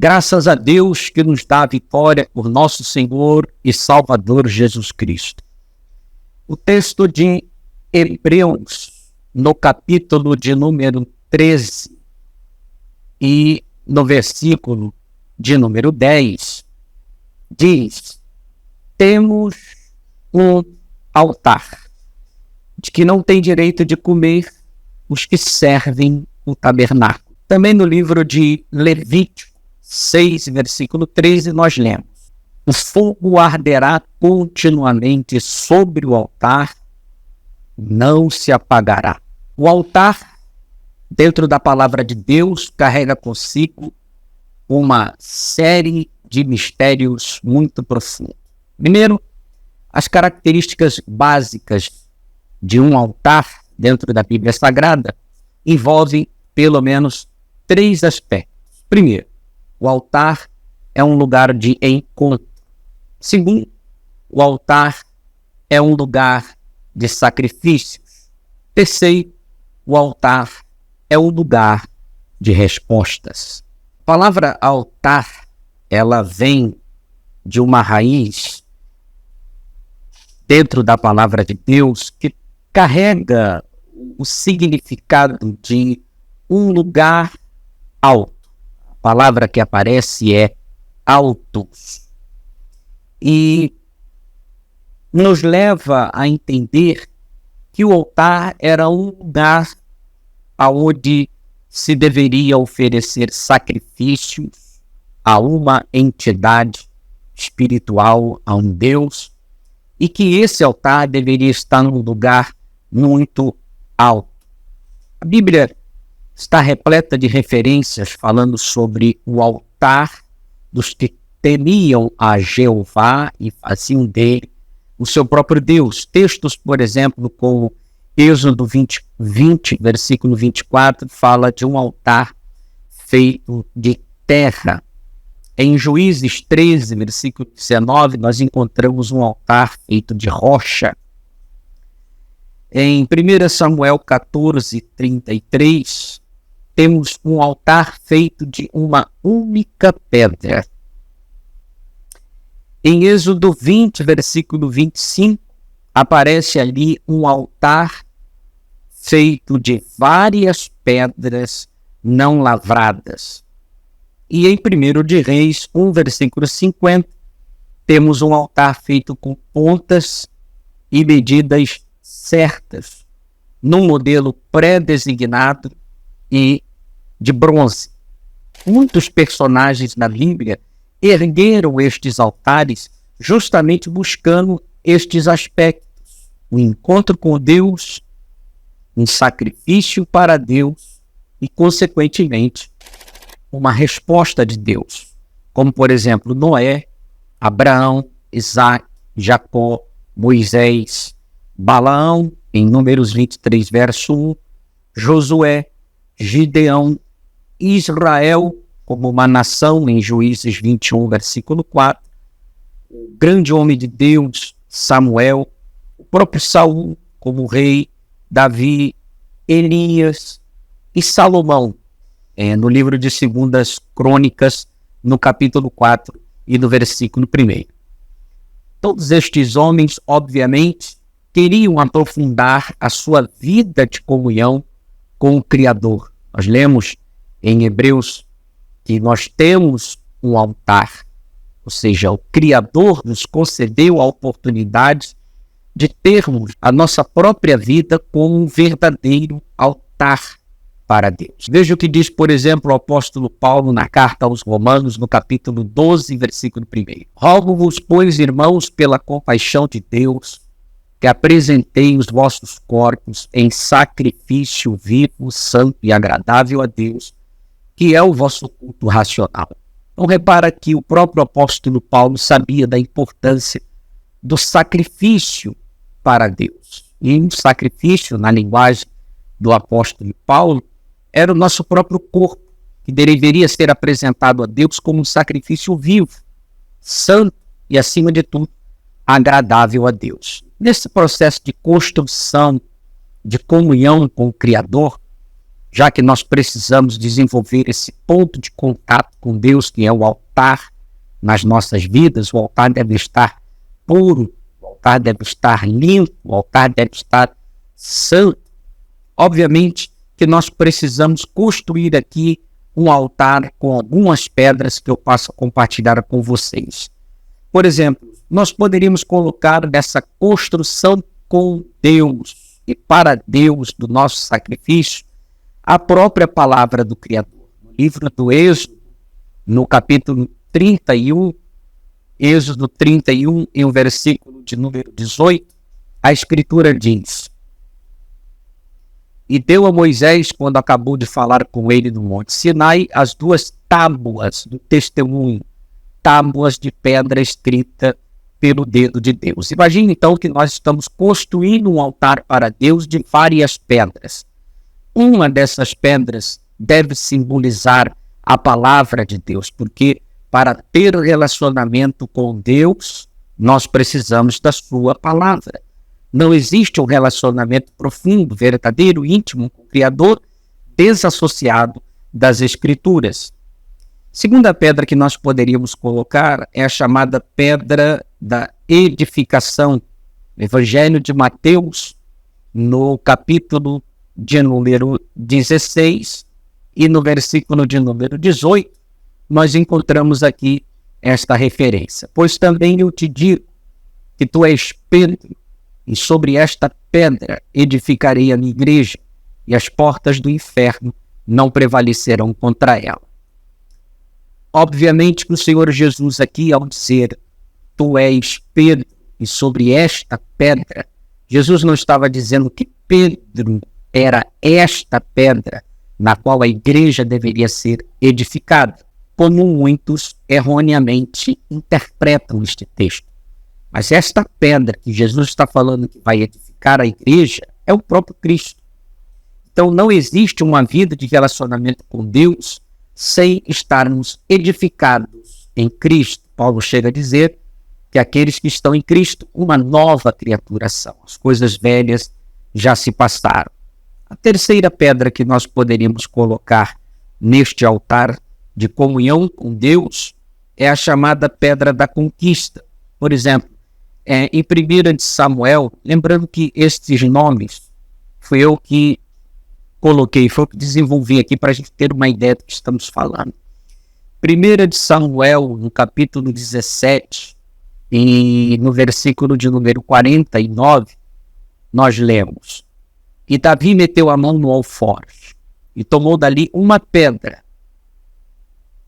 Graças a Deus que nos dá a vitória por nosso Senhor e Salvador Jesus Cristo. O texto de Hebreus, no capítulo de número 13 e no versículo de número 10, diz: temos um altar, de que não tem direito de comer os que servem o tabernáculo. Também no livro de Levítico 6, versículo 13, nós lemos: o fogo arderá continuamente sobre o altar, não se apagará. O altar, dentro da palavra de Deus, carrega consigo uma série de mistérios muito profundos. Primeiro, as características básicas de um altar dentro da Bíblia Sagrada envolvem pelo menos 3 aspectos. Primeiro, o altar é um lugar de encontro. Segundo, o altar é um lugar de sacrifícios. Terceiro, o altar é um lugar de respostas. A palavra altar, ela vem de uma raiz dentro da palavra de Deus que carrega o significado de um lugar alto. A palavra que aparece é altos. E nos leva a entender que o altar era um lugar aonde se deveria oferecer sacrifícios a uma entidade espiritual, a um Deus, e que esse altar deveria estar num lugar muito alto. A Bíblia está repleta de referências falando sobre o altar dos que temiam a Jeová e faziam dele o seu próprio Deus. Textos, por exemplo, como Êxodo 20, versículo 24, fala de um altar feito de terra. Em Juízes 13, versículo 19, nós encontramos um altar feito de rocha. Em 1 Samuel 14, 33, temos um altar feito de uma única pedra. Em Êxodo 20, versículo 25, aparece ali um altar feito de várias pedras não lavradas. E em 1 de Reis 1, versículo 50, temos um altar feito com pontas e medidas certas, num modelo pré-designado e de bronze. Muitos personagens na Bíblia ergueram estes altares justamente buscando estes aspectos: o encontro com Deus, um sacrifício para Deus e, consequentemente, uma resposta de Deus, como, por exemplo, Noé, Abraão, Isaac, Jacó, Moisés, Balaão, em Números 23, verso 1, Josué, Gideão, Israel, como uma nação, em Juízes 21, versículo 4, o grande homem de Deus, Samuel, o próprio Saul, como rei, Davi, Elias e Salomão, no livro de 2 Crônicas, no capítulo 4 e no versículo 1. Todos estes homens, obviamente, queriam aprofundar a sua vida de comunhão com o Criador. Nós lemos em Hebreus que nós temos um altar, ou seja, o Criador nos concedeu a oportunidade de termos a nossa própria vida como um verdadeiro altar para Deus. Veja o que diz, por exemplo, o apóstolo Paulo na carta aos Romanos, no capítulo 12, versículo 1. Rogo-vos, pois, irmãos, pela compaixão de Deus, que apresenteis os vossos corpos em sacrifício vivo, santo e agradável a Deus, que é o vosso culto racional. Então repara que o próprio apóstolo Paulo sabia da importância do sacrifício para Deus. E um sacrifício, na linguagem do apóstolo Paulo, era o nosso próprio corpo, que deveria ser apresentado a Deus como um sacrifício vivo, santo e, acima de tudo, agradável a Deus. Nesse processo de construção, de comunhão com o Criador, já que nós precisamos desenvolver esse ponto de contato com Deus, que é o altar nas nossas vidas. O altar deve estar puro, o altar deve estar limpo, o altar deve estar santo. Obviamente que nós precisamos construir aqui um altar com algumas pedras que eu possa compartilhar com vocês. Por exemplo, nós poderíamos colocar nessa construção com Deus e para Deus do nosso sacrifício a própria palavra do Criador. No livro do Êxodo, no capítulo 31, Êxodo 31, em um versículo de número 18, a Escritura diz: e deu a Moisés, quando acabou de falar com ele no Monte Sinai, as 2 tábuas do testemunho, tábuas de pedra escrita pelo dedo de Deus. Imagine então que nós estamos construindo um altar para Deus de várias pedras. Uma dessas pedras deve simbolizar a palavra de Deus, porque para ter relacionamento com Deus, nós precisamos da sua palavra. Não existe um relacionamento profundo, verdadeiro, íntimo com o Criador, desassociado das Escrituras. Segunda pedra que nós poderíamos colocar é a chamada pedra da edificação. No Evangelho de Mateus, no capítulo de número 16 e no versículo de número 18, nós encontramos aqui esta referência. Pois também eu te digo que tu és Pedro, e sobre esta pedra edificarei a minha igreja, e as portas do inferno não prevalecerão contra ela. Obviamente que o Senhor Jesus aqui, ao dizer, tu és Pedro, e sobre esta pedra, Jesus não estava dizendo que Pedro era esta pedra na qual a igreja deveria ser edificada, como muitos erroneamente interpretam este texto. Mas esta pedra que Jesus está falando que vai edificar a igreja é o próprio Cristo. Então não existe uma vida de relacionamento com Deus sem estarmos edificados em Cristo. Paulo chega a dizer que aqueles que estão em Cristo, uma nova criatura são. As coisas velhas já se passaram. A terceira pedra que nós poderíamos colocar neste altar de comunhão com Deus é a chamada pedra da conquista. Por exemplo, em 1 de Samuel, lembrando que estes nomes foi eu que coloquei, foi eu que desenvolvi aqui para a gente ter uma ideia do que estamos falando. 1 de Samuel, no capítulo 17, e no versículo de número 49, nós lemos: e Davi meteu a mão no alforje, e tomou dali uma pedra,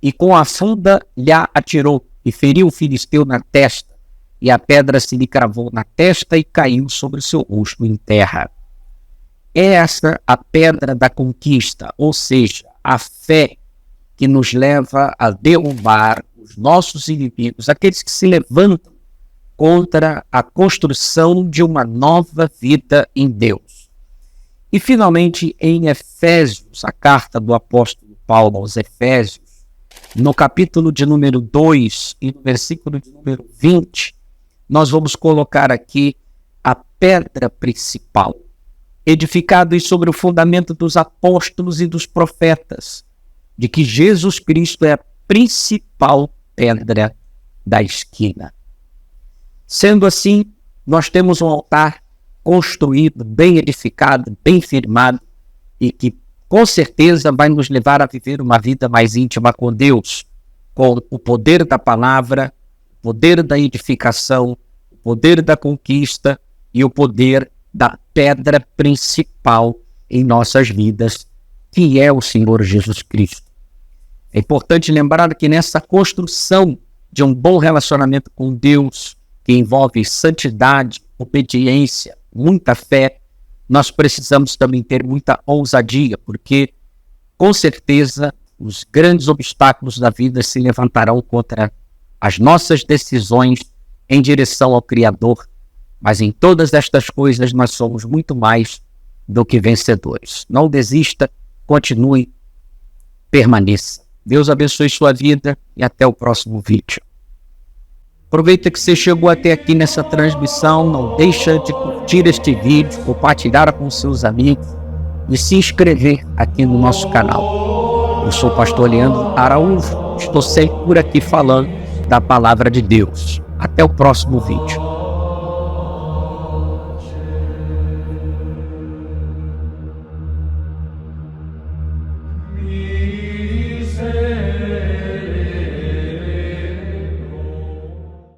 e com a funda lhe atirou, e feriu o filisteu na testa, e a pedra se lhe cravou na testa e caiu sobre o seu rosto em terra. É essa a pedra da conquista, ou seja, a fé que nos leva a derrubar os nossos inimigos, aqueles que se levantam contra a construção de uma nova vida em Deus. E finalmente em Efésios, a carta do apóstolo Paulo aos Efésios, no capítulo de número 2 e no versículo de número 20, nós vamos colocar aqui a pedra principal, edificados sobre o fundamento dos apóstolos e dos profetas, de que Jesus Cristo é a principal pedra da esquina. Sendo assim, nós temos um altar construído, bem edificado, bem firmado, e que com certeza vai nos levar a viver uma vida mais íntima com Deus, com o poder da palavra, o poder da edificação, o poder da conquista e o poder da pedra principal em nossas vidas, que é o Senhor Jesus Cristo. É importante lembrar que nessa construção de um bom relacionamento com Deus, que envolve santidade, obediência, muita fé, nós precisamos também ter muita ousadia, porque com certeza os grandes obstáculos da vida se levantarão contra as nossas decisões em direção ao Criador, mas em todas estas coisas nós somos muito mais do que vencedores. Não desista, continue, permaneça. Deus abençoe sua vida e até o próximo vídeo. Aproveita que você chegou até aqui nessa transmissão, não deixa de curtir este vídeo, compartilhar com seus amigos de se inscrever aqui no nosso canal. Eu sou o pastor Leandro Araújo, estou sempre por aqui falando da palavra de Deus. Até o próximo vídeo.